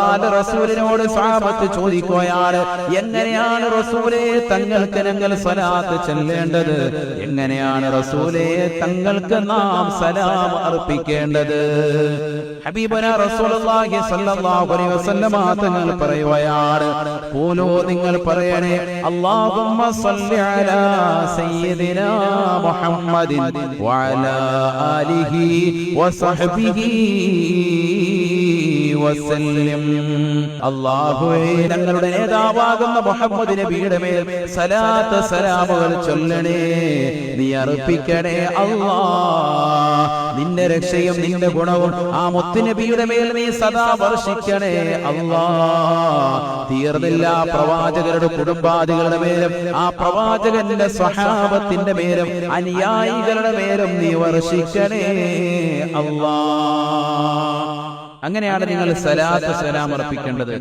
അല്ലാഹുവിന്റെ റസൂലിനോട് സ്വഹാബത്ത് ചോദിക്കുകയാണ്, എങ്ങനെയാണ് റസൂലേ തങ്ങൾക്ക് ഞങ്ങൾ സ്വലാത്ത് ചൊല്ലേണ്ടത്? എങ്ങനെയാണ് റസൂലേ തങ്ങൾക്ക് നാം സലാം അർപ്പിക്കേണ്ടത്? ഹബീബന റസൂലുള്ളാഹി സ്വല്ലല്ലാഹു അലൈഹി വസല്ലമ തങ്ങൾ പറയുകയാണ്, ഖൂലൂ നിങ്ങൾ പറയണേ, അല്ലാഹുമ്മ സ്വല്ലി അലാ സയ്യിദിനാ മുഹമ്മദിൻ വഅലാ ആലിഹി വസഹ്ബിഹി വസല്ലം. അല്ലാഹുവേ ഞങ്ങളുടെ നേതാവാകുന്ന മുഹമ്മദ് നബിയുടെ മേൽ സലാത്ത് സലാമുകൾ ചൊല്ലണേ, നീ അർപ്പിക്കണേ അല്ലാഹ്. നിന്റെ രക്ഷയും നിന്റെ ഗുണവും ആ മുത്തുനബിയുടെ മേൽ നീ സദാ വർഷിക്കണേ അല്ലാഹ്. തീർന്നില്ല, പ്രവാചകരുടെ കുടുംബാദികളുടെ മേലും ആ പ്രവാചകന്റെ സ്വഹാബത്തിന്റെ മേലും അനുയായികളുടെ മേലും നീ വർഷിക്കണേ അല്ലാഹ്. അങ്ങനെയാണ് നിങ്ങൾ സലാത്ത് സലാം അർപ്പിക്കേണ്ടത്.